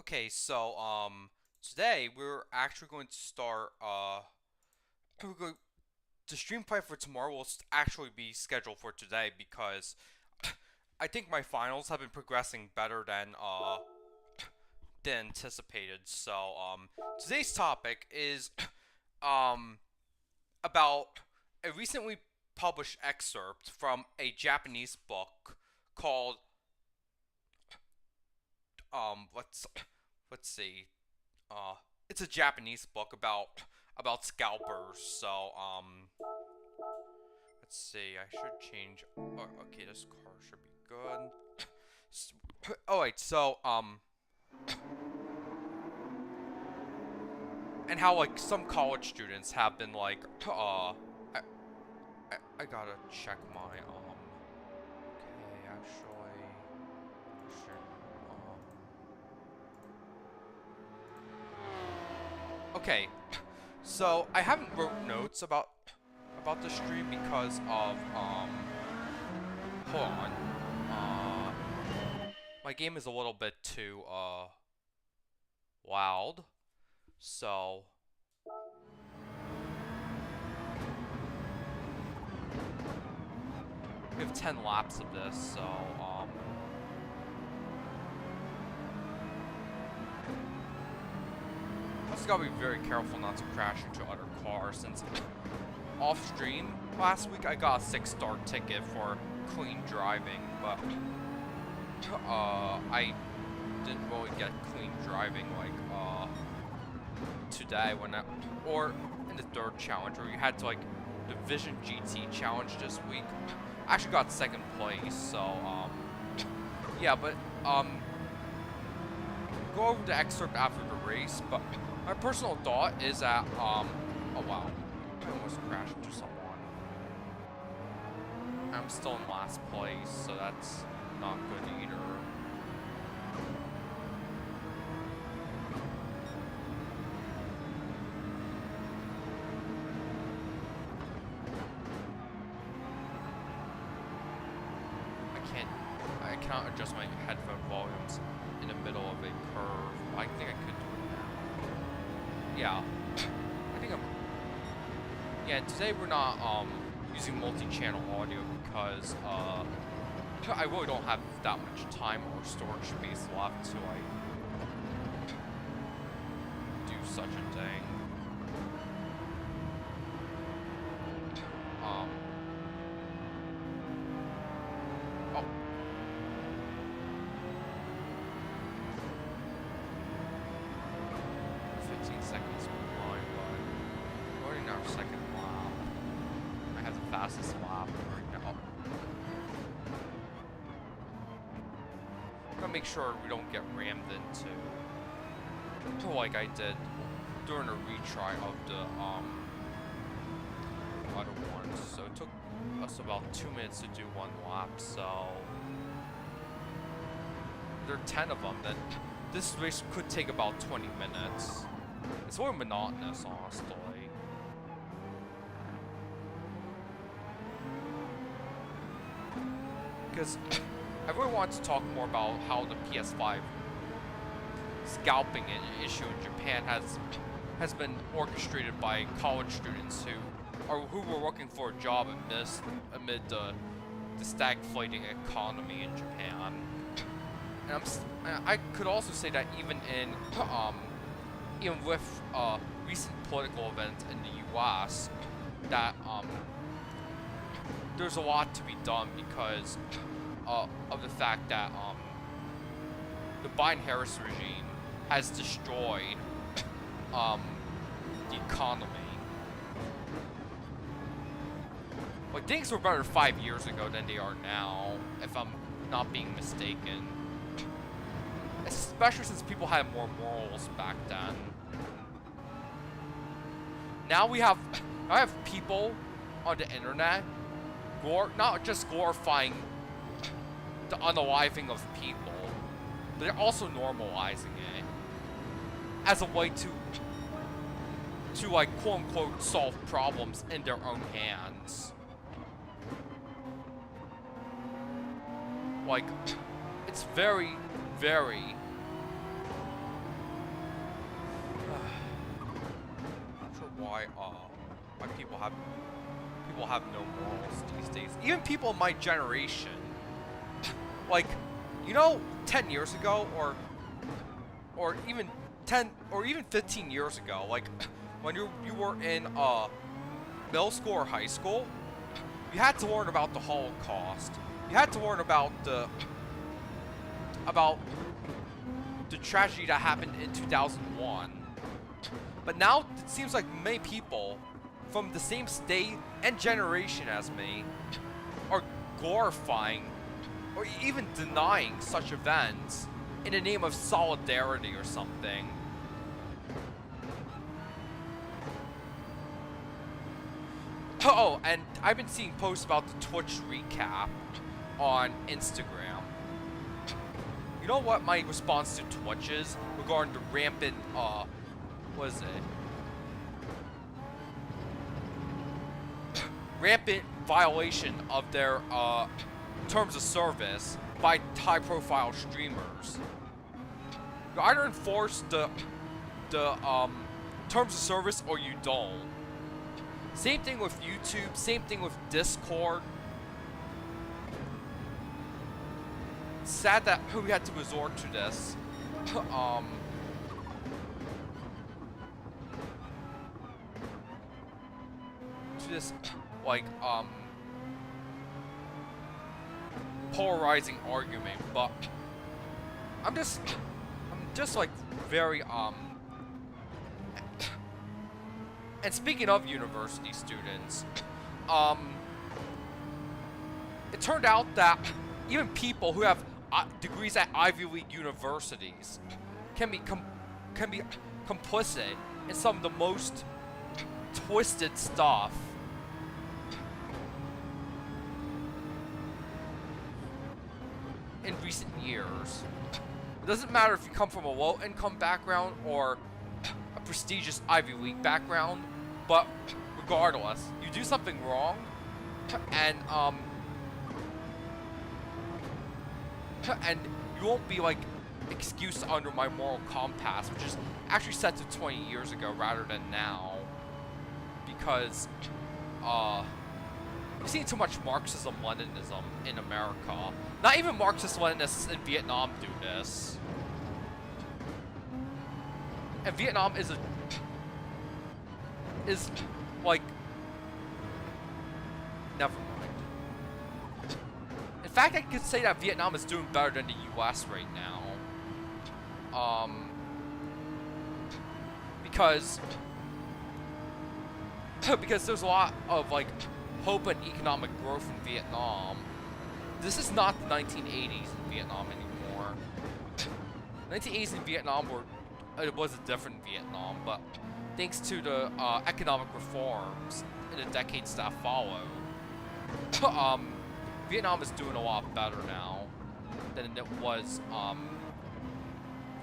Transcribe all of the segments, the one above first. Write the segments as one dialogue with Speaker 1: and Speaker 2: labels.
Speaker 1: Okay, so today we're actually going to start we're going, the stream plan for tomorrow will actually be scheduled for today because I think my finals have been progressing better than anticipated. So today's topic is um about a recently published excerpt from a Japanese book called let's see it's a Japanese book about scalpers. So let's see. I should change. Oh, okay, this car should be good. Oh wait, so and how like some college students have been like, I gotta check my Okay, actually, should Okay, so I haven't wrote notes about the stream because of hold on. My game is a little bit too loud. So we have 10 laps of this, so also gotta be very careful not to crash into other cars since off stream last week I got a 6-star ticket for clean driving, but I didn't really get clean driving like today or in the third challenge where you had to like the Vision GT challenge this week. I actually got second place, so yeah, but go over the excerpt after the race, but my personal thought is that oh wow, I almost crashed into someone. I'm still in last place, so that's not good either. I cannot adjust my headphone volumes in the middle of a curve. I think I could do it now. Yeah. I think I'm... Yeah, today we're not using multi-channel audio because I really don't have that much time or storage space left to like do such a thing. Oh. 15 seconds behind, but we're already in our second lap. I have the fastest lap right now. Gotta make sure we don't get rammed into like I did during a retry of the other ones. So it took us about 2 minutes to do one lap, so there are 10 of them. Then this race could take about 20 minutes. It's sort of monotonous, honestly. Because I really want to talk more about how the PS5 scalping issue in Japan has been orchestrated by college students who were looking for a job amid the stagflating economy in Japan. And I could also say that even with recent political events in the U.S., that there's a lot to be done because of the fact that the Biden-Harris regime has destroyed the economy. Like, things were better 5 years ago than they are now, if I'm not being mistaken. Especially since people had more morals back then. Now I have people on the internet not just glorifying the unaliving of people, but they're also normalizing it as a way to like quote-unquote solve problems in their own hands. Like, it's very, very why people have no morals these days. Even people in my generation, like, you know, 10 years ago, or even 15 years ago, like when you were in middle school or high school, you had to learn about the Holocaust. You had to learn about the tragedy that happened in 2001. But now it seems like many people from the same state and generation as me are glorifying or even denying such events in the name of solidarity or something. Oh, and I've been seeing posts about the Twitch recap on Instagram. You know what my response to Twitch is regarding the rampant, what is it? Rampant violation of their, terms of service by high-profile streamers. You either enforce the terms of service or you don't. Same thing with YouTube, same thing with Discord. It's sad that we had to resort to this. To this, like, polarizing argument, but I'm just like very, and speaking of university students, it turned out that even people who have degrees at Ivy League universities can be complicit in some of the most twisted stuff. In recent years. It doesn't matter if you come from a low-income background or a prestigious Ivy League background, but regardless, you do something wrong, and you won't be like excused under my moral compass, which is actually set to 20 years ago rather than now, because we've seen too much Marxism-Leninism in America. Not even Marxist-Leninists in Vietnam do this. And Vietnam is like, never mind. In fact, I could say that Vietnam is doing better than the US right now. Because there's a lot of like hope and economic growth in Vietnam. This is not the 1980s in Vietnam anymore. 1980s in Vietnam it was a different Vietnam, but thanks to the economic reforms in the decades that followed, Vietnam is doing a lot better now than it was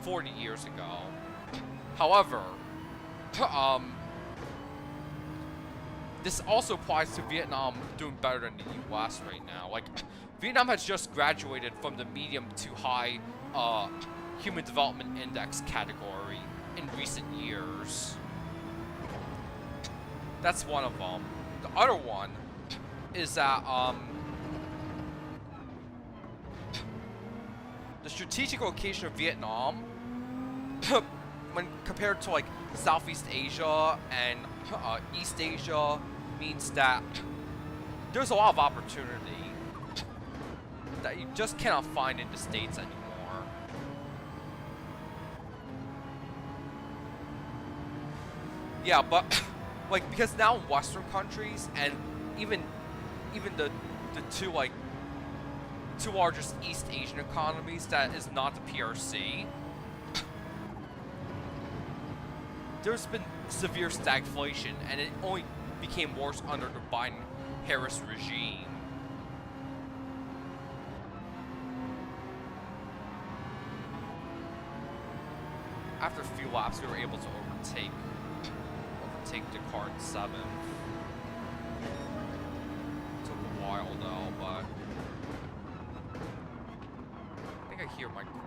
Speaker 1: 40 years ago. However, this also applies to Vietnam doing better than the US right now. Like, Vietnam has just graduated from the medium to high Human Development Index category in recent years. That's one of them. The other one is that the strategic location of Vietnam, when compared to like Southeast Asia and East Asia, means that there's a lot of opportunity that you just cannot find in the States anymore. Yeah, but like, because now in Western countries and even the two largest East Asian economies that is not the PRC, there's been severe stagflation, and it only became worse under the Biden-Harris regime. After a few laps, we were able to overtake Descartes 7th. Took a while though, but I think I hear my car.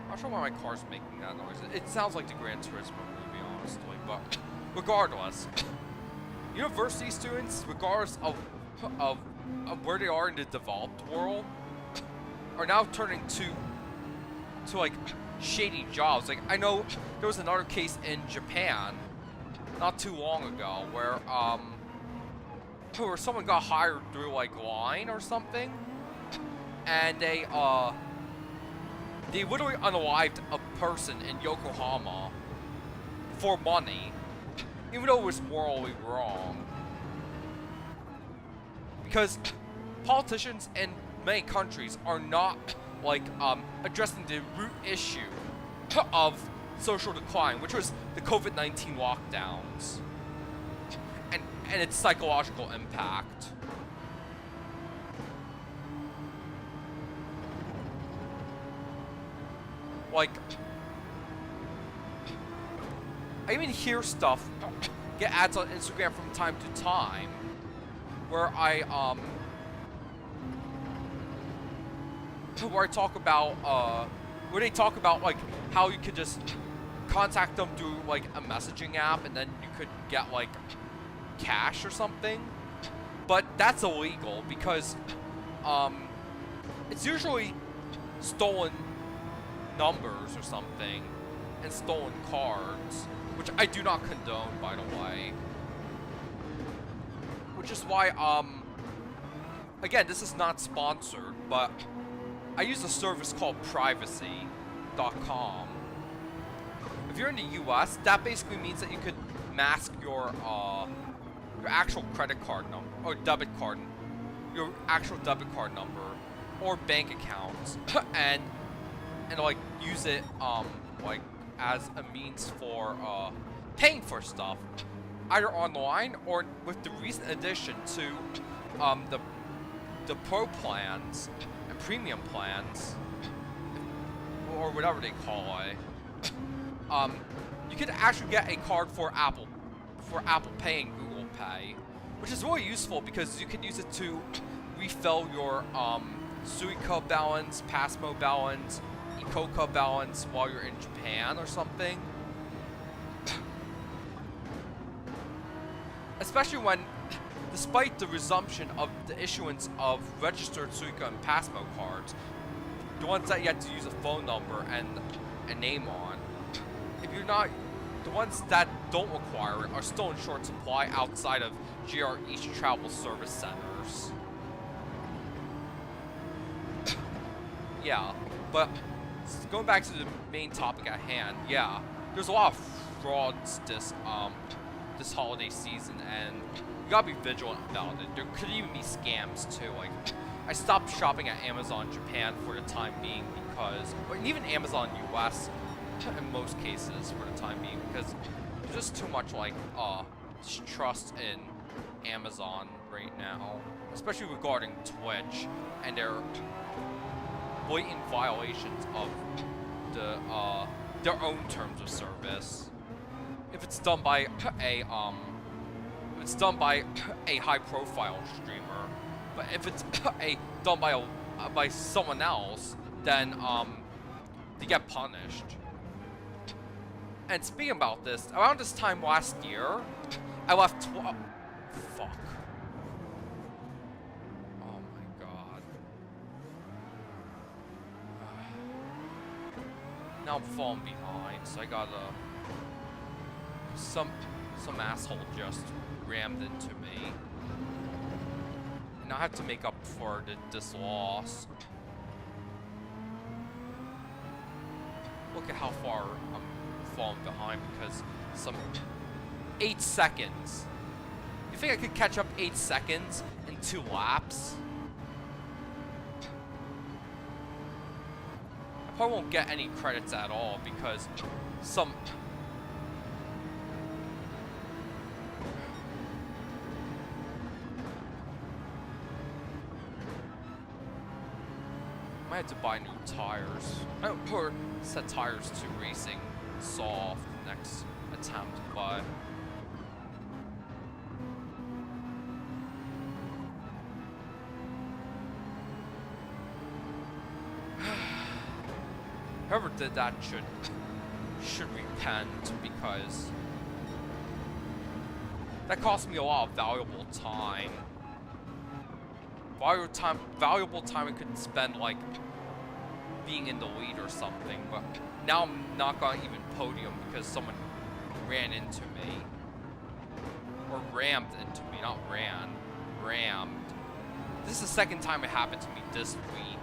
Speaker 1: I'm not sure why my car's making that noise. It sounds like the Gran Turismo movie, honestly, but regardless, university students, regardless of where they are in the developed world, are now turning to like shady jobs. Like, I know there was another case in Japan not too long ago where someone got hired through like Line or something, and they literally unalived a person in Yokohama for money, even though it was morally wrong. Because politicians in many countries are not like addressing the root issue of social decline, which was the COVID-19 lockdowns and its psychological impact. Like, I even hear stuff, get ads on Instagram from time to time, where I talk about, where they talk about, like, how you could just contact them through, like, a messaging app, and then you could get, like, cash or something. But that's illegal, because, it's usually stolen numbers or something, and stolen cards, which I do not condone, by the way. Which is why, again, this is not sponsored, but I use a service called privacy.com. If you're in the US, that basically means that you could mask your actual credit card number, or debit card, your actual debit card number, or bank accounts, and like use it like as a means for paying for stuff, either online or with the recent addition to the pro plans and premium plans, or whatever they call it. You could actually get a card for Apple Pay and Google Pay, which is really useful because you can use it to refill your Suica balance, Passmo balance, Ikoka balance while you're in Japan or something. Especially when, despite the resumption of the issuance of registered Suica and Passmo cards, the ones that you have to use a phone number and a name on, if you're not, the ones that don't require it are still in short supply outside of GR East travel service centers. Yeah, but going back to the main topic at hand, yeah, there's a lot of frauds this holiday season, and you gotta be vigilant about it. There could even be scams too. Like, I stopped shopping at Amazon Japan for the time being because, and even Amazon US in most cases for the time being, because there's just too much like trust in Amazon right now, especially regarding Twitch and their blatant violations of their own terms of service. If it's done by a high-profile streamer, but if it's done by someone else, then they get punished. And speaking about this, around this time last year, I left. Fuck. Oh my god. Now I'm falling behind, so I gotta. Some asshole just rammed into me, and I have to make up for this loss. Look at how far I'm falling behind because some 8 seconds. You think I could catch up 8 seconds in 2 laps? I probably won't get any credits at all because some. I had to buy new tires. Or set tires to racing soft next attempt, but whoever did that should repent, because that cost me a lot of valuable time. Valuable time I could spend, like, being in the lead or something, but now I'm not gonna even podium because someone ran into me. Or rammed into me, not ran. Rammed. This is the second time it happened to me this week.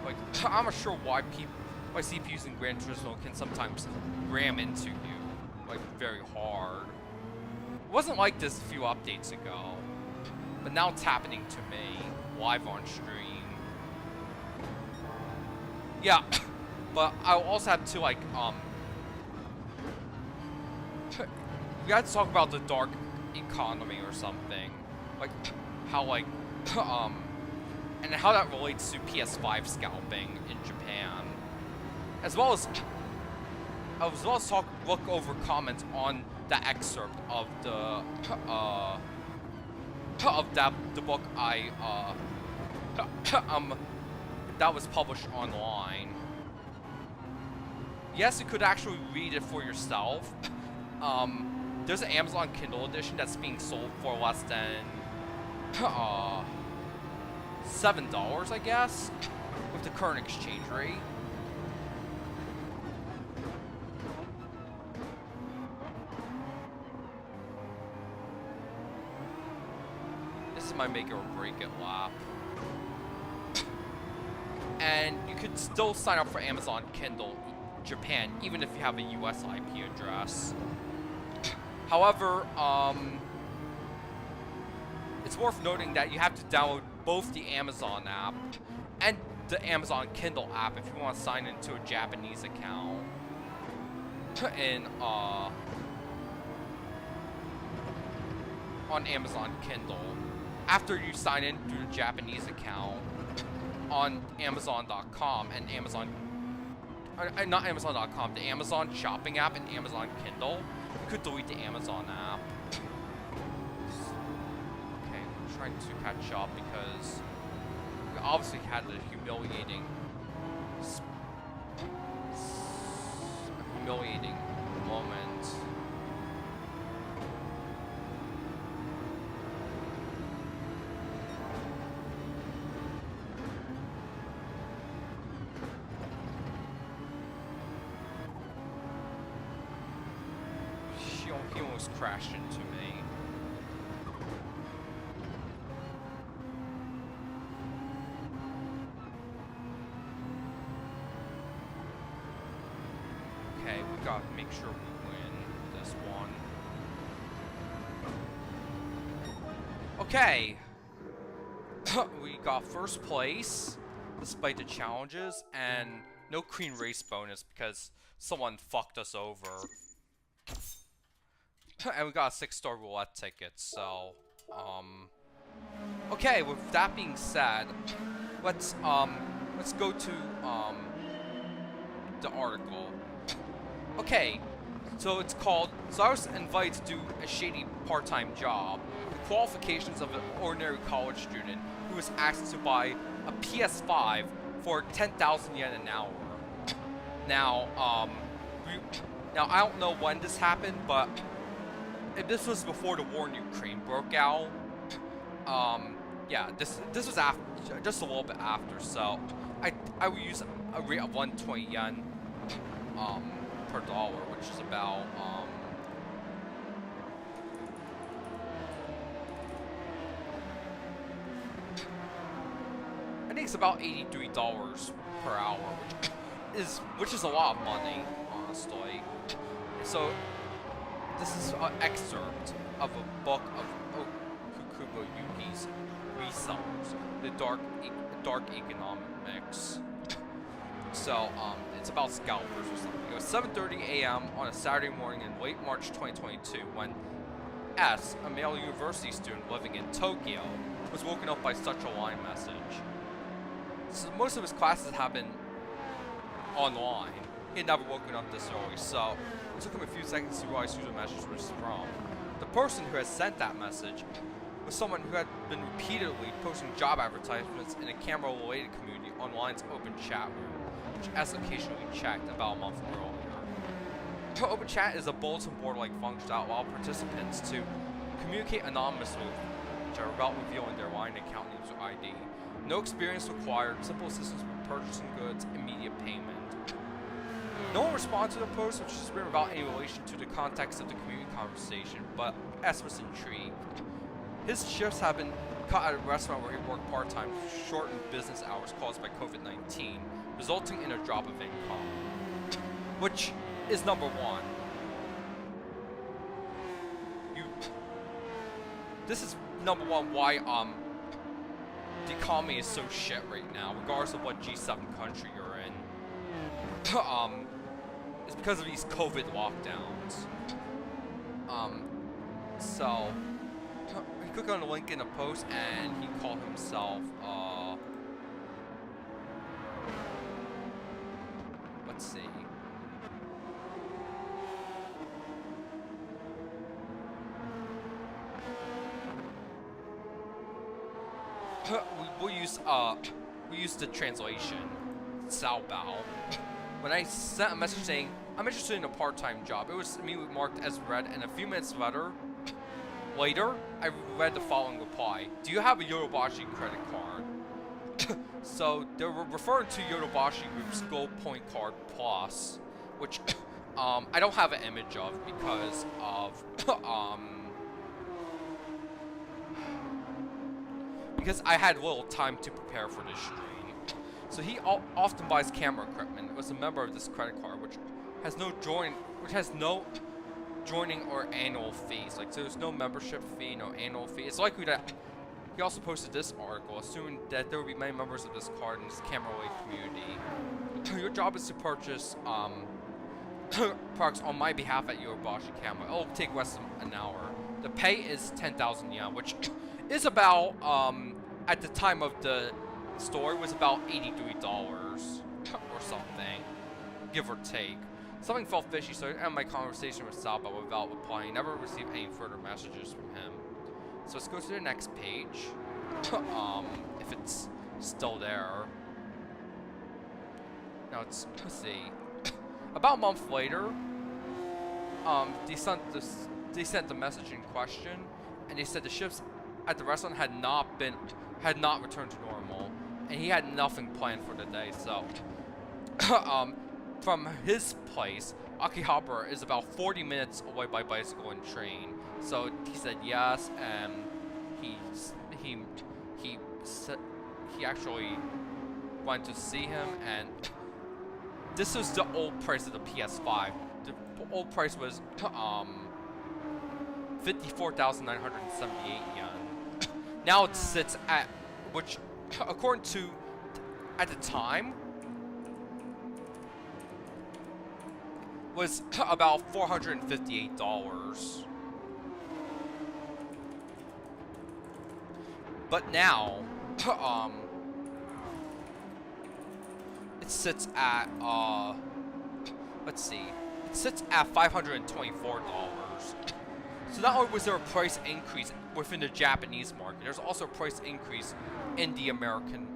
Speaker 1: Like, I'm not sure why CPUs in Gran Turismo can sometimes ram into you, like, very hard. It wasn't like this a few updates ago, but now it's happening to me, live on stream. Yeah, but I also have to, like, we have to talk about the dark economy or something. Like, how, like, and how that relates to PS5 scalping in Japan. As well as look over comments on the excerpt of the book that was published online. Yes, you could actually read it for yourself. There's an Amazon Kindle edition that's being sold for less than $7, I guess, with the current exchange rate. This is my make it or break it lap. And you could still sign up for Amazon Kindle Japan, even if you have a US IP address. However, it's worth noting that you have to download both the Amazon app and the Amazon Kindle app if you want to sign into a Japanese account. And on Amazon Kindle, after you sign in through the Japanese account on Amazon.com and not Amazon.com, the Amazon shopping app and Amazon Kindle, you could delete the Amazon app. Okay, I'm trying to catch up because we obviously had the humiliating moment. He almost crashed into me. Okay, we gotta make sure we win this one. Okay. We got first place, despite the challenges, and no clean race bonus because someone fucked us over. And we got a 6-star roulette ticket, so, okay, with that being said, let's go to, the article. Okay, so it's called, so I was invited to do a shady part-time job. The qualifications of an ordinary college student who was asked to buy a PS5 for 10,000 yen an hour. Now, now I don't know when this happened, but this was before the war in Ukraine broke out. Yeah, this was after, just a little bit after. So I would use a rate of 120 yen per dollar, which is about I think it's about $83 per hour, which is a lot of money, honestly. So this is an excerpt of a book of Kukubo Yuki's Resellers, the dark economics. So it's about scalpers or something. It was 7:30 a.m. on a Saturday morning in late March 2022 when S, a male university student living in Tokyo, was woken up by such a line message. So most of his classes have been online. He had never woken up this early, so it took him a few seconds to realize who the message was from. the person who had sent that message was someone who had been repeatedly posting job advertisements in a camera-related community online's open chat room, which S occasionally checked about a month earlier. Open chat is a bulletin board-like function that allows participants to communicate anonymously with each other without revealing their line account names or ID. No experience required, simple assistance with purchasing goods, immediate payment. No one responded to the post, which is written without any relation to the context of the community conversation, but S was intrigued. His shifts have been cut at a restaurant where he worked part-time to shorten business hours caused by COVID-19, resulting in a drop of income. Which is number one. This is number one why the economy is so shit right now, regardless of what G7 country you're in. It's because of these COVID lockdowns. So he clicked on the link in the post and he called himself let's see. We use the translation, Sao Bao. When I sent a message saying I'm interested in a part-time job, it was immediately marked as read, and a few minutes later, I read the following reply: "Do you have a Yodobashi credit card?" So they were referring to Yodobashi Group's Gold Point Card Plus, which I don't have an image of because of because I had little time to prepare for this stream. So he often buys camera equipment, was a member of this credit card, which has no joining or annual fees. Like, so there's no membership fee, no annual fee. It's likely that he also posted this article, assuming that there will be many members of this card in this camera-related community. Your job is to purchase products on my behalf at Yodobashi Camera. It'll take less than an hour. The pay is 10,000 yen, which is about, at the time of the story, was about $83 or something, give or take. Something felt fishy, so I ended my conversation with Saba without replying. Never received any further messages from him. So let's go to the next page. If it's still there. Now let's see. About a month later, they sent the message in question, and they said the shifts at the restaurant had not returned to normal, and he had nothing planned for the day. So, from his place, Akihabara is about 40 minutes away by bicycle and train. So he said yes, and he actually went to see him, and this was the old price of the PS5. The old price was 54,978 yen. Now it sits at, which according to at the time was about $458. But now, it sits at, let's see, it sits at $524. So not only was there a price increase within the Japanese market, there's also a price increase in the American,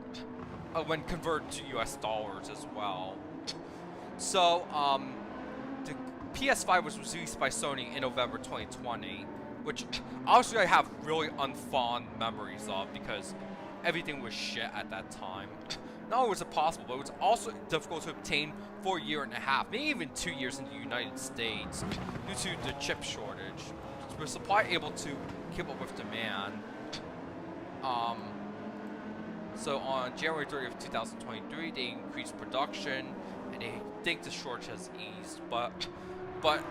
Speaker 1: when converted to US dollars as well. So, the PS5 was released by Sony in November 2020, which obviously I have really unfond memories of because everything was shit at that time. Not only was it possible, but it was also difficult to obtain for a year and a half, maybe even 2 years in the United States, due to the chip shortage. Was supply able to keep up with demand? So on January 30th, 2023, they increased production, and they think the shortage has eased. But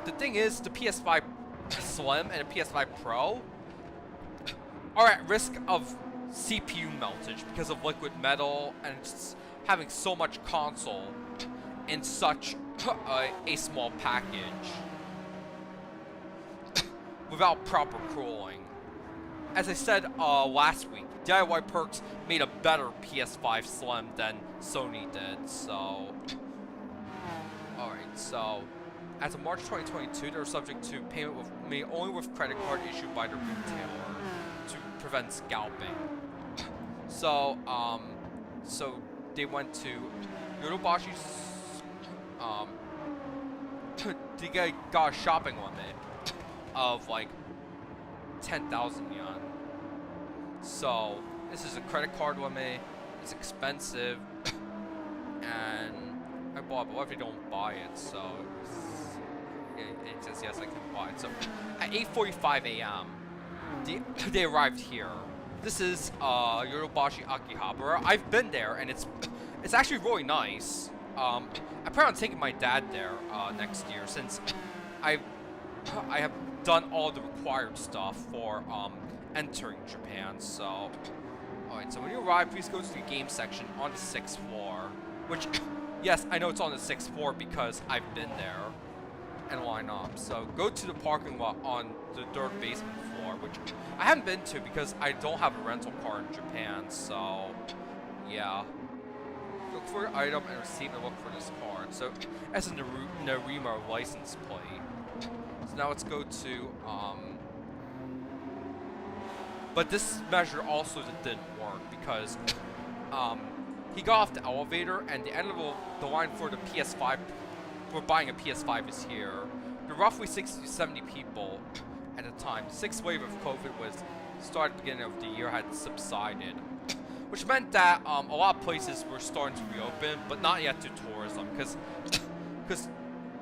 Speaker 1: the thing is, the PS5 Slim and the PS5 Pro are at risk of CPU meltage because of liquid metal and just having so much console in such a small package without proper cooling. As I said last week, DIY Perks made a better PS5 Slim than Sony did, so... Alright, so... as of March 2022, they're subject to payment with only with credit card issued by the retailer to prevent scalping. So, so they went to Yorobashi's, they got a shopping limit of like 10,000 yen. So this is a credit card limit. It's expensive, and I bought it, but what if you don't buy it? So it says yes, I can buy it. So at 8:45 a.m., they arrived here. This is Yorobashi Akihabara. I've been there, and it's actually really nice. I plan on taking my dad there next year, since I have done all the required stuff for entering Japan. So, alright. So when you arrive, please go to the game section on the 6th floor. Which, yes, I know it's on the 6th floor because I've been there and line up. So go to the parking lot on the 3rd basement floor, which I haven't been to because I don't have a rental car in Japan. So, yeah. Look for your item and receive and look for this card. So, as a Narima license plate. So now let's go to, but this measure also didn't work because, he got off the elevator and the end of the line for the PS5, for buying a PS5 is here. There were roughly 60 to 70 people at the time. The 6th wave of COVID was started at the beginning of the year, had subsided. Which meant that a lot of places were starting to reopen, but not yet to tourism, because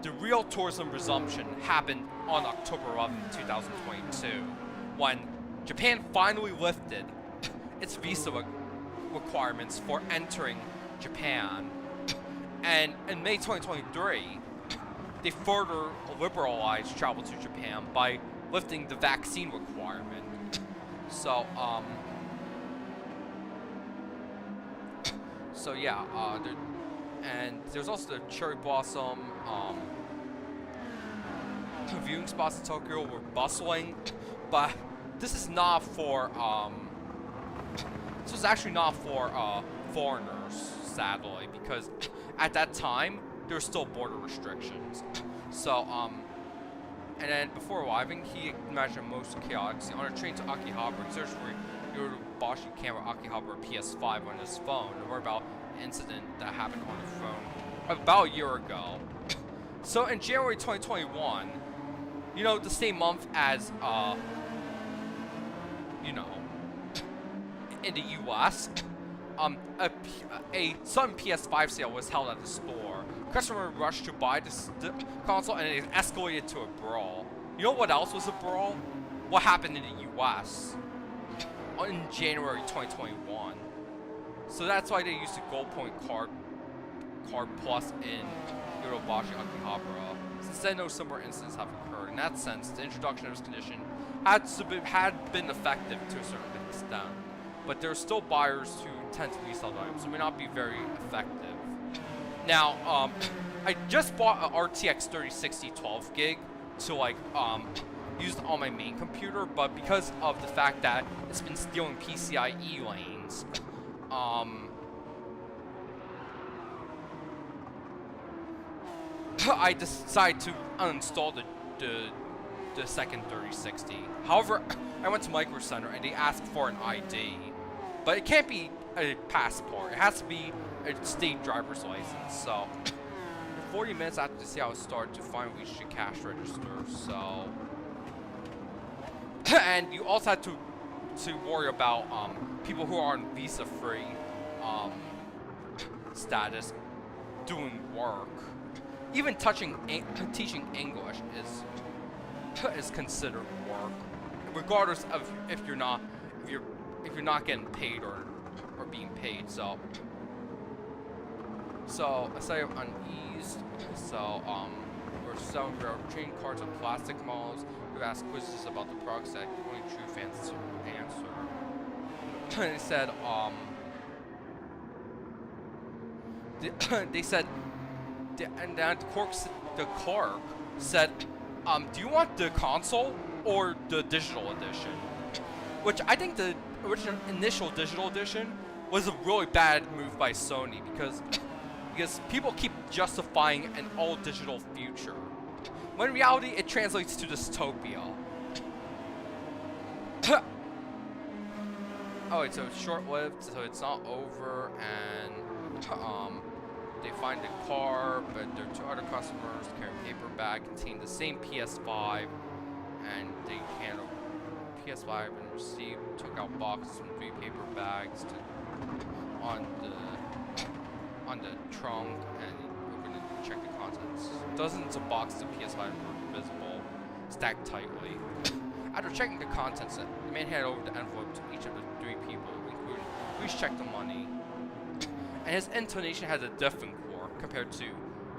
Speaker 1: the real tourism resumption happened on October 11, 2022, when Japan finally lifted its visa requirements for entering Japan, and in May 2023, they further liberalized travel to Japan by lifting the vaccine requirement. So, so yeah, and there's also the cherry blossom viewing spots in Tokyo were bustling, but this is not for this was actually not for foreigners, sadly, because at that time there were still border restrictions. So and then before arriving, he imagined most chaotic. So on a train to Akihabara, he searched for Yorobashi camera Akihabara PS5 on his phone, and worried about an incident that happened on the phone about a year ago. So in January 2021, you know, the same month as you know, in the US, a sudden PS5 sale was held at the store. Customer rushed to buy the console, and it escalated to a brawl. You know what else was a brawl? What happened in the US in January 2021. So that's why they used the Gold Point card plus in Yorobashi Akihabara. Since then, no similar incidents have occurred. In that sense, the introduction of this condition had been effective to a certain extent, but there are still buyers who tend to resell the items, so it may not be very effective. Now, I just bought an RTX 3060 12 gig to like use it on my main computer, but because of the fact that it's been stealing PCIe lanes, I decided to uninstall the second 3060. However, I went to Micro Center and they asked for an ID, but it can't be a passport. It has to be a state driver's license. So, 40 minutes after the sale started to finally reach the cash register. So, and you also had to worry about people who are on visa-free status doing work. Even teaching English is considered work, regardless of if you're not getting paid or being paid. So I say uneased. So we're selling our train cards of plastic models. We asked quizzes about the products that only true fans answer. And they said they said. And then the clerk said, do you want the console or the digital edition? Which I think the original initial digital edition was a really bad move by Sony because people keep justifying an all digital future. when in reality it translates to dystopia. Oh wait, so it's short-lived, so it's not over, and they find a car, but there are two other customers carrying a paper bag containing the same PS5, and they handled PS5 and received, took out boxes from 3 paper bags on the trunk, and opened it to check the contents. Dozens of boxes of PS5 were visible, stacked tightly. After checking the contents, the man handed over the envelope to each of the 3 people, including, "Please check the money." And his intonation has a different core compared to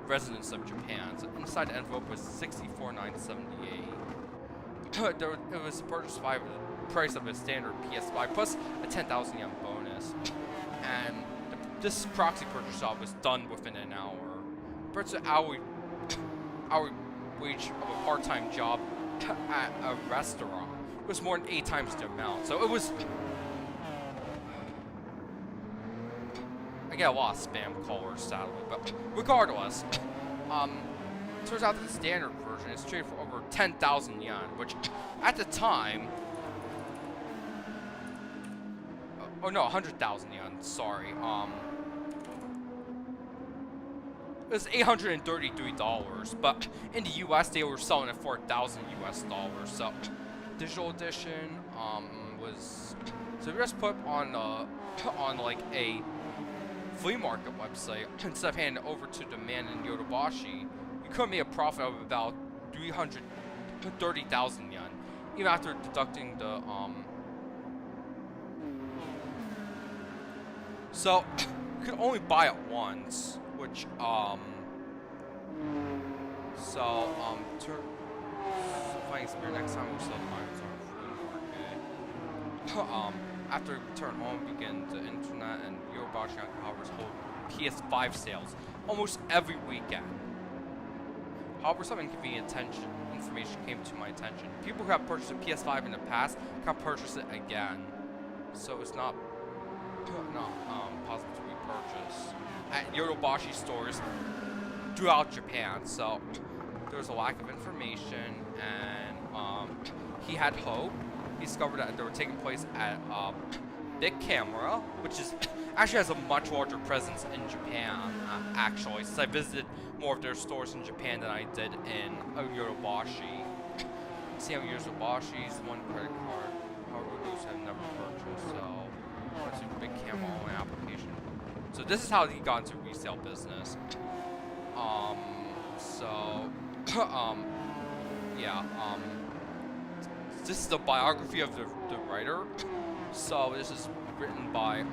Speaker 1: residents of Japan. So inside the envelope was $64,978. It was purchased by the price of a standard PS5 plus a 10,000 yen bonus. And this proxy purchase job was done within an hour. Compared to hourly wage of a part-time job at a restaurant, it was more than 8 times the amount. So it was. I get a lot of spam callers, sadly, but regardless, turns out that the standard version is traded for over 10,000 yen, which at the time, oh no, 100,000 yen. Sorry, it was $833, but in the U.S. they were selling it for $1,000 US. So, digital edition was so we just put on like a flea market website. Instead of handing it over to the man in Yodobashi, you could make a profit of about 330,000 yen, even after deducting the So you could only buy it once, which finding spear next time we'll sell the items on a flea market. After we return home, begin the internet and Yodobashi Yokohama's hold PS5 sales almost every weekend. However, some inconvenient information came to my attention. People who have purchased a PS5 in the past can't purchase it again, so it's not possible to repurchase at Yodobashi stores throughout Japan. So there was a lack of information, and he had hope. He discovered that they were taking place at Big Camera, which is actually has a much larger presence in Japan, actually, since I visited more of their stores in Japan than I did in Yodobashi. See how Yodobashi's one credit card, however, those have never purchased, so let's do Big Camera only application. So this is how he got into resale business. This is the biography of the writer. So this is written by,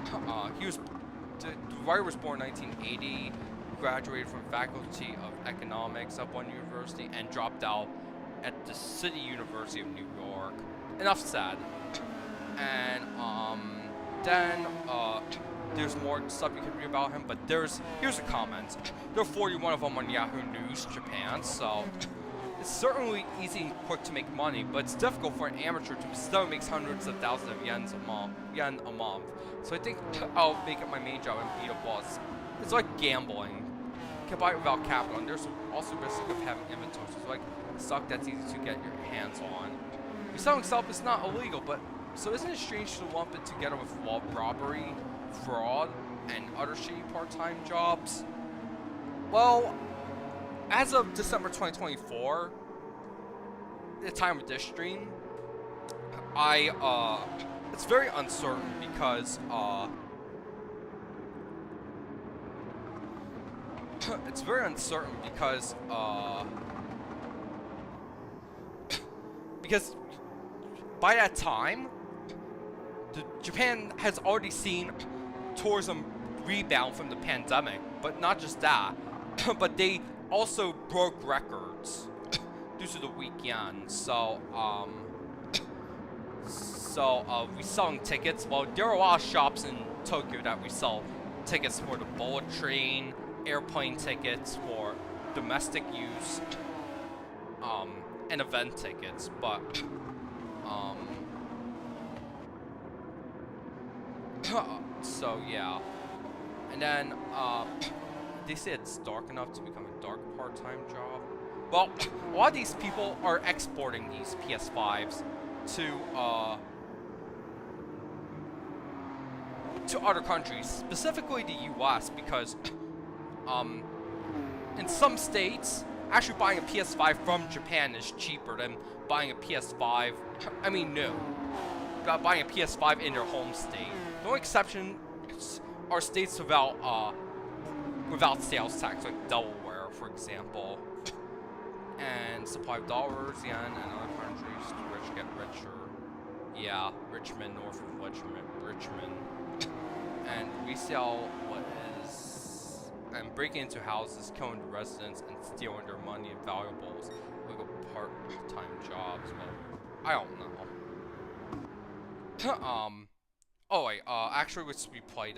Speaker 1: the writer was born in 1980, graduated from Faculty of Economics at one university, and dropped out at the City University of New York. Enough said. And then there's more stuff you can read about him, but here's the comments. There are 41 of them on Yahoo News Japan, so it's certainly easy and quick to make money, but it's difficult for an amateur to still make hundreds of thousands of yen a month. So I think I'll make it my main job and be a boss. It's like gambling. You can buy it without capital, and there's also risk of having inventory. So it's like stock that's easy to get your hands on. Reselling Scalp is not illegal, but so isn't it strange to lump it together with robbery, fraud, and other shitty part-time jobs? Well, as of December 2024, the time of this stream, it's very uncertain because, because by that time, Japan has already seen tourism rebound from the pandemic, but not just that, but they also broke records due to the weak yen. So we selling tickets. Well, there are a lot of shops in Tokyo that we sell tickets for the bullet train, airplane tickets for domestic use, and event tickets. But so yeah, and then they say it's dark enough to become a dark part-time job. Well, a lot of these people are exporting these PS5s to other countries, specifically the US, because in some states, actually buying a PS5 from Japan is cheaper than buying a PS5. I mean, no, buying a PS5 in their home state. The only exception are states without sales tax, like Delaware, for example. And supply of dollars, yen, and other countries, the rich get richer. Yeah, Richmond, north of Richmond. And we sell what is... and break into houses, killing the residents, and stealing their money and valuables. Legal part-time jobs, well, I don't know. Oh wait, actually we played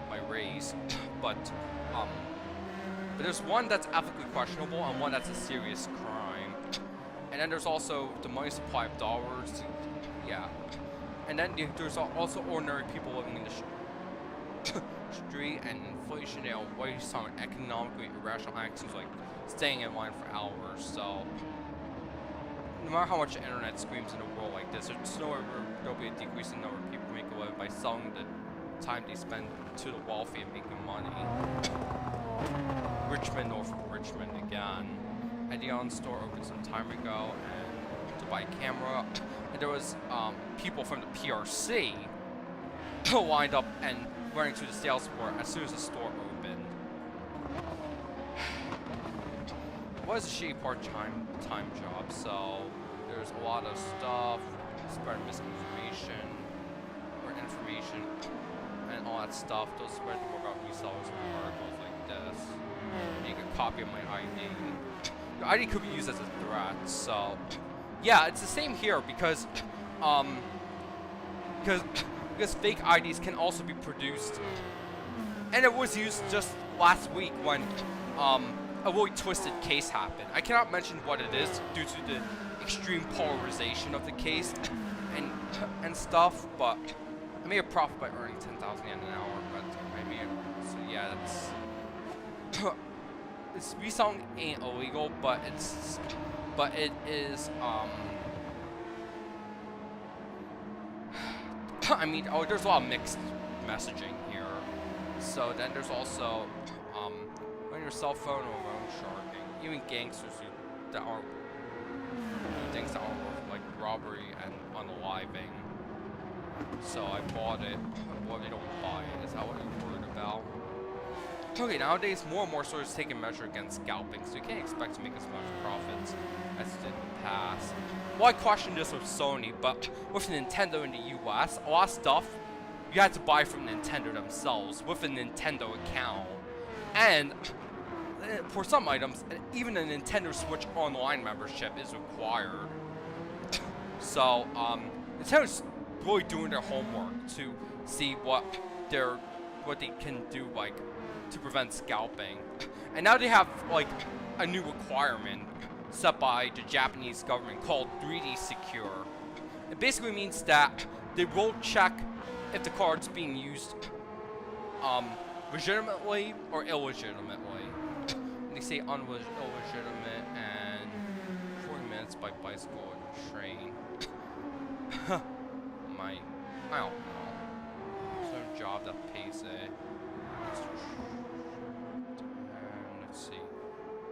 Speaker 1: my raise, but there's one that's ethically questionable and one that's a serious crime. And then there's also the money supply of dollars, yeah. And then there's also ordinary people living in the street, and inflation, they always some economically irrational actions like staying in line for hours, so no matter how much the internet screams in a world like this, there'll be a decrease in the number of people making a living by selling the time they spend to the wealthy and making money. Richmond, north of Richmond again. Edion store opened some time ago and to buy a camera. And there was people from the PRC lined up and running to the sales floor as soon as the store opened. It was a shady part-time job, so there's a lot of stuff, spreading misinformation or information and all that stuff. They'll spread more about resellers and articles like this. Make a copy of my ID. Your ID could be used as a threat, so yeah, it's the same here because fake IDs can also be produced, and it was used just last week when a really twisted case happened. I cannot mention what it is due to the extreme polarization of the case and stuff, but I made a profit by earning 10,000 yen an hour, but I made so yeah, that's it's reselling ain't illegal, but it is I mean, there's a lot of mixed messaging here. So then there's also on your cell phone or loan sharking. Even gangsters that aren't do things that aren't worth, like robbery and unaliving. So I bought it. Well, they don't buy it. Is that what you're worried about? Okay, nowadays more and more stores taking measure against scalping, so you can't expect to make as much profits as you did in the past. Well, I questioned this with Sony, but with Nintendo in the US, a lot of stuff you had to buy from Nintendo themselves with a Nintendo account. And for some items, even a Nintendo Switch Online membership is required. So, Nintendo's really doing their homework to see what they can do, like, to prevent scalping. And now they have, like, a new requirement set by the Japanese government called 3D Secure. It basically means that they will check if the card's being used legitimately or illegitimately. And they say illegitimate and 40 minutes by bicycle and train. I don't know. There's no job that pays it. Let's see.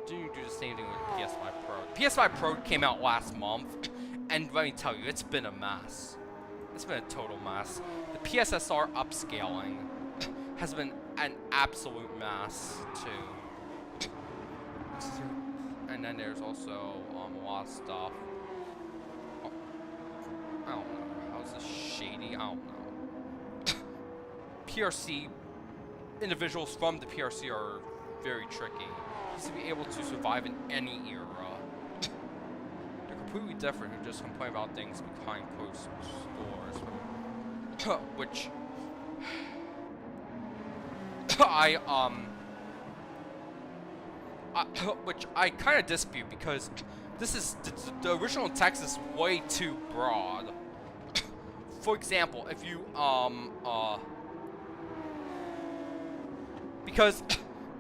Speaker 1: Do you do the same thing with PS5 Pro? PS5 Pro came out last month, and let me tell you, it's been a mess. It's been a total mess. The PSSR upscaling has been an absolute mess, too. And then there's also a lot of stuff. Oh, I don't know. How's this Shady? I don't know. PRC individuals from the PRC are very tricky. He's to be able to survive in any era. They're completely different who just complain about things behind closed stores. Which which I kind of dispute, because this is the original text is way too broad. For example, if you because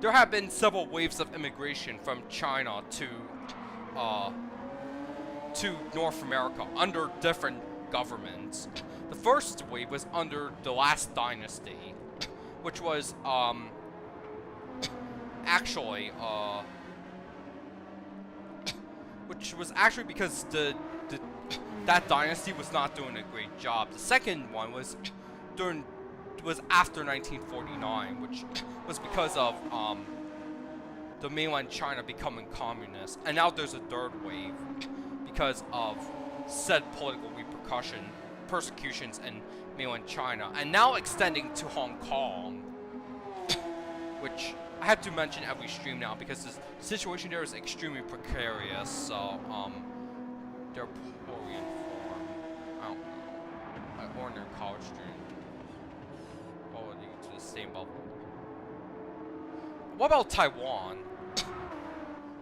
Speaker 1: there have been several waves of immigration from China to North America under different governments. The first wave was under the last dynasty, which was actually because that dynasty was not doing a great job. The second one was after 1949, which was because of the mainland China becoming communist, and now there's a third wave because of said political persecutions in mainland China, and now extending to Hong Kong, which I have to mention every stream now because the situation there is extremely precarious. So they're poorly informed. I don't know. An ordinary college student quality to the same level. What about Taiwan?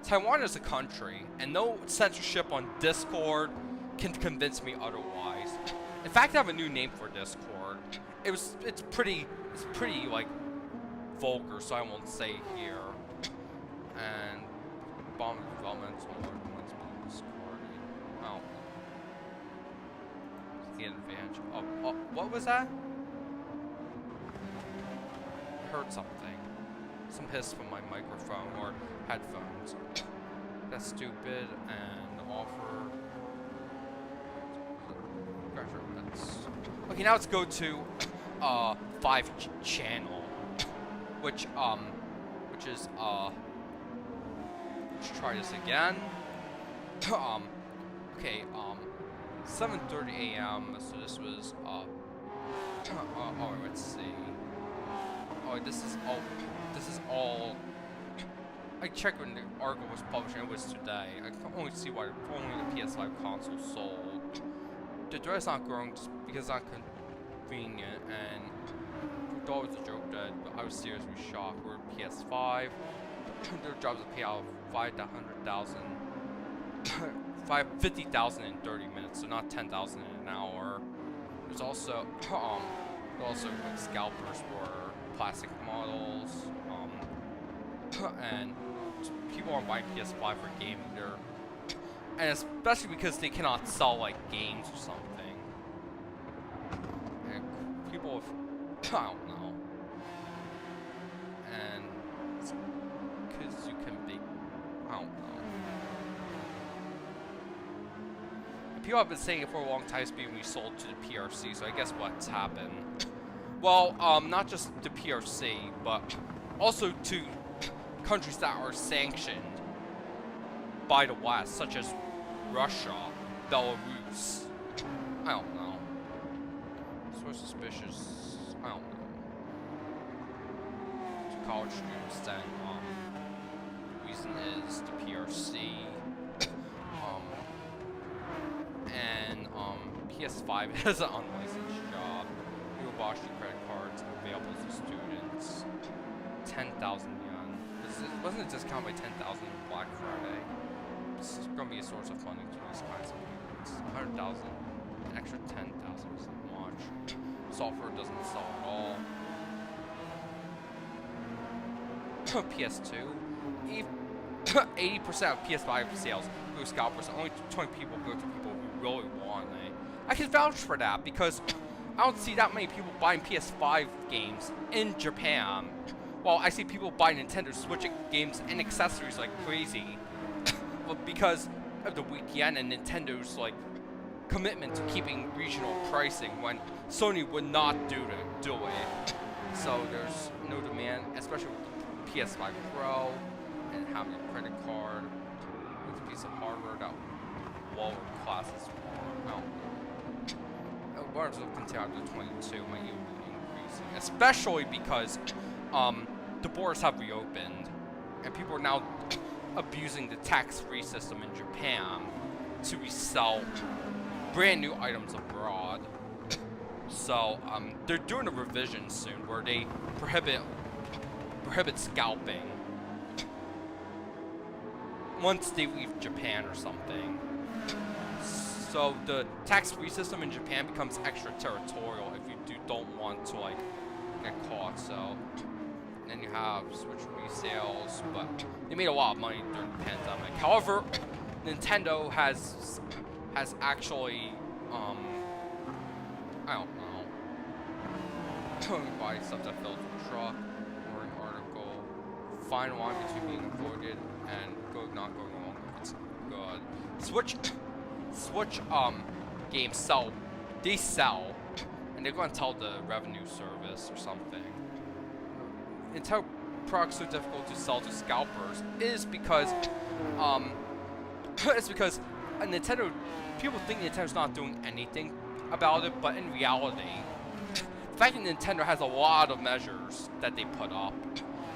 Speaker 1: Taiwan is a country, and no censorship on Discord can convince me otherwise. In fact, I have a new name for Discord. It's pretty like vulgar, so I won't say it here. And bomb developments or Discord. Oh, the advantage. Oh, what was that? I heard something. Some hiss from my microphone or headphones. That's stupid. And the offer. Okay, now let's go to 5 channel, which is let's try this again. Okay, 7:30 a.m. So this was oh, let's see. Oh, this is all. I checked when the article was published, and it was today. I can only see why only the PS5 console sold. The threat is not growing just because it's not convenient, and we thought it was a joke that I was seriously shocked. We're PS5. Their jobs to pay out 50,000 in 30 minutes, so not 10,000 in an hour. There's also like scalpers for plastic models, and people aren't buying PS5 for gaming. And especially because they cannot sell like games or something. And people have, I don't know. And because you can be, I don't know. And people have been saying it for a long time, it's being resold to the PRC. So I guess what's happened? Well, not just the PRC, but also to countries that are sanctioned by the West, such as Russia, Belarus. I don't know. So suspicious. I don't know. To college students, then the reason is the PRC. And PS5 has an unlicensed job. People bought credit cards available to students. 10,000 yen. It wasn't a discount by 10,000 on Black Friday. This is going to be a source of funding to these kinds of payments. 100,000, an extra 10,000 isn't much. Software doesn't sell at all. PS2, 80% of PS5 sales go to scalpers. Only 20 people go to people who really want it. I can vouch for that because I don't see that many people buying PS5 games in Japan. Well, I see people buying Nintendo Switch games and accessories like crazy. But because of the weak yen and Nintendo's like commitment to keeping regional pricing when Sony would not do it. So there's no demand, especially with the PS5 Pro and having a credit card with a piece of hardware that lower classes for. Bars will continue to 22 might even be increasing, especially because the borders have reopened and people are now abusing the tax-free system in Japan to resell brand new items abroad. So they're doing a revision soon where they prohibit scalping once they leave Japan or something. So the tax-free system in Japan becomes extraterritorial if you don't want to like get caught. So and then you have Switch resales, but they made a lot of money during the pandemic. However, Nintendo has actually, I don't know, buy stuff that fills the truck, or an article, fine wine between being avoided and not going along if it's good. Switch games sell, and they're going to tell the revenue service or something. Nintendo products so difficult to sell to scalpers is because it's because Nintendo, people think Nintendo's not doing anything about it, but in reality, the fact that Nintendo has a lot of measures that they put up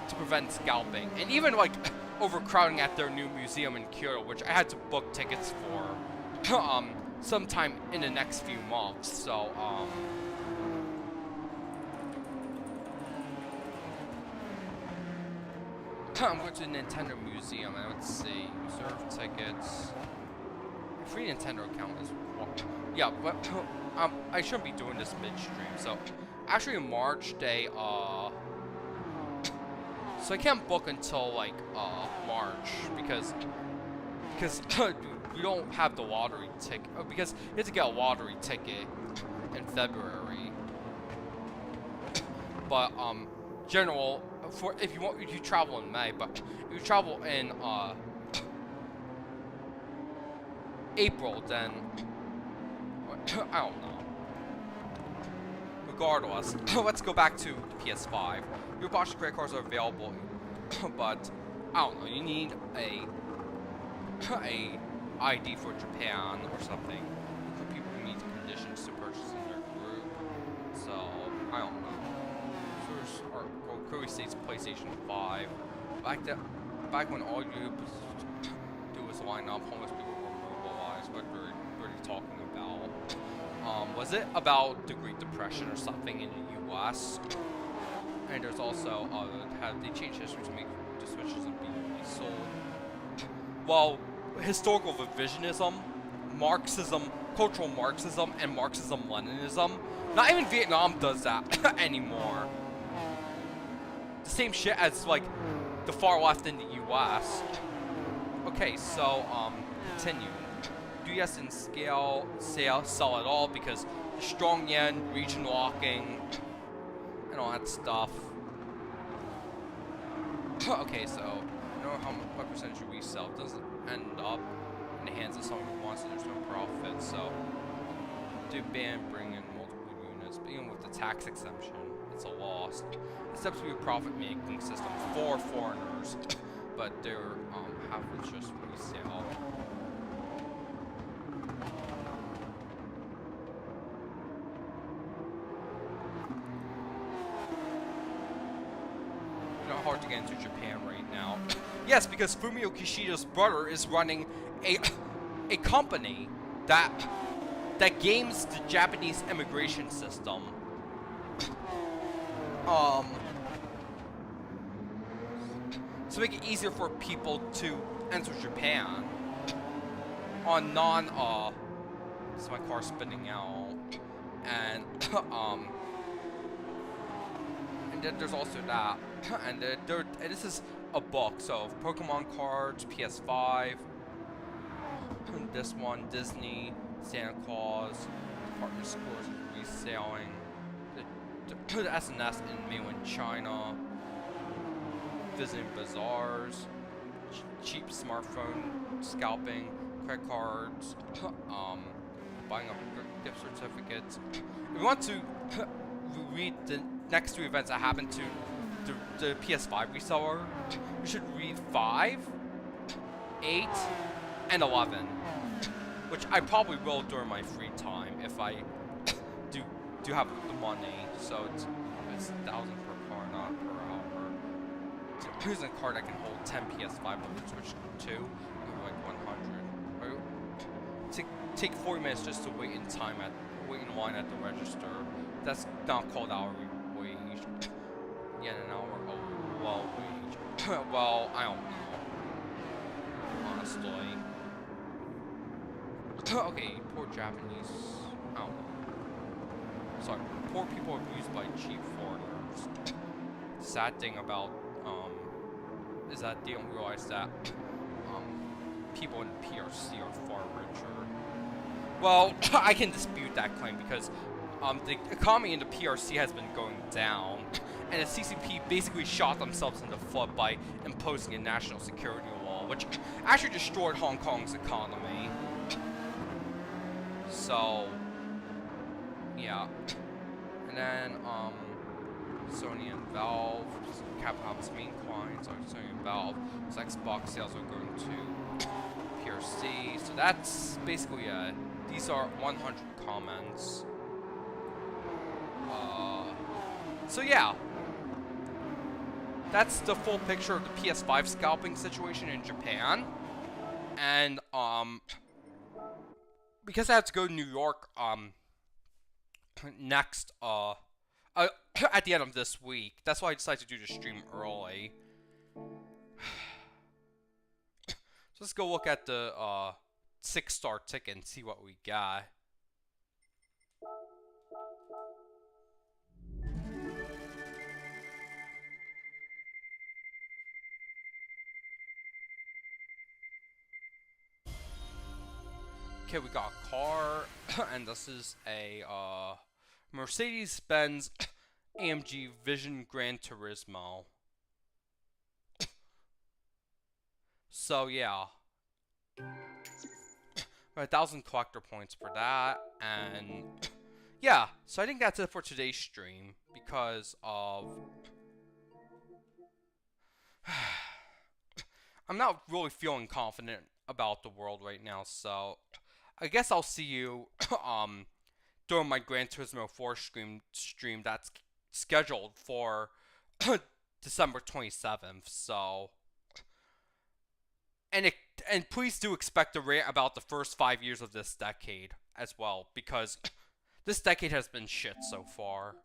Speaker 1: to prevent scalping, and even like overcrowding at their new museum in Kyoto, which I had to book tickets for sometime in the next few months. So I'm going to the Nintendo Museum, and let's see, reserve tickets. Free Nintendo account is yeah, but I shouldn't be doing this midstream. So actually, March they so I can't book until like March because we don't have the lottery ticket because you have to get a lottery ticket in February. But general for if you travel in May, but if you travel in April, then I don't know. Regardless, let's go back to the PS5. Your Bosch credit cards are available, but I don't know. You need a ID for Japan or something. For people who meet the conditions to purchase in their group. So I don't know. First, Koei State's PlayStation 5. Back when all you do was line up, homeless people were mobilized. What were you talking about? Was it about the Great Depression or something in the U.S.? And there's also have they changed history to make the Switches and be sold? Well, historical revisionism, Marxism, cultural Marxism, and Marxism-Leninism. Not even Vietnam does that anymore. The same shit as like the far left in the U.S. Okay, so continue. US and scale sell it all because the strong yen, region locking, and all that stuff. Okay, so you know what percentage of resell doesn't end up in the hands of someone who wants it. There's no profit, so they ban bring in multiple units, but even with the tax exemption, it's a loss. It's supposed to be a profit-making system for foreigners, but they're half it's just resale. Hard to get into Japan right now. Yes, because Fumio Kishida's brother is running a company that games the Japanese immigration system. To make it easier for people to enter Japan on it's my car spinning out, and and then there's also that. And this is a book, so Pokemon cards, PS5, this one, Disney, Santa Claus, partner stores reselling, the SNS in mainland China, visiting bazaars, cheap smartphone scalping, credit cards, buying up gift certificates. If you want to read the next two events that happened to the PS5 reseller, you should read 5, 8, and 11, which I probably will during my free time if I do have the money. So it's 1,000 per car, not per hour. So here's a card that can hold 10 PS5, but Switch 2, like 100. Take 40 minutes just to wait in line at the register. That's not called hourly wage. Yeah, an hour low wage. Well, I don't know. Honestly. Okay, poor Japanese. I don't know. Sorry, poor people abused by cheap foreigners. sad thing about is that they don't realize that people in PRC are far richer. Well, I can dispute that claim because the economy in the PRC has been going down, and the CCP basically shot themselves in the foot by imposing a national security law, which actually destroyed Hong Kong's economy. So, yeah. And then, Sony and Valve, Capcom's main clients are Sony and Valve, so Xbox sales are going to PRC, so that's basically these are 100 comments. So yeah, that's the full picture of the PS5 scalping situation in Japan, and because I have to go to New York next at the end of this week, that's why I decided to do the stream early. So let's go look at the 6-star ticket and see what we got. Okay, we got a car, and this is a Mercedes-Benz AMG Vision Gran Turismo. So yeah, 1,000 collector points for that, and yeah. So I think that's it for today's stream because of I'm not really feeling confident about the world right now. So I guess I'll see you during my Gran Turismo 4 stream that's scheduled for December 27th. So, and please do expect a rant about the first 5 years of this decade as well, because this decade has been shit so far.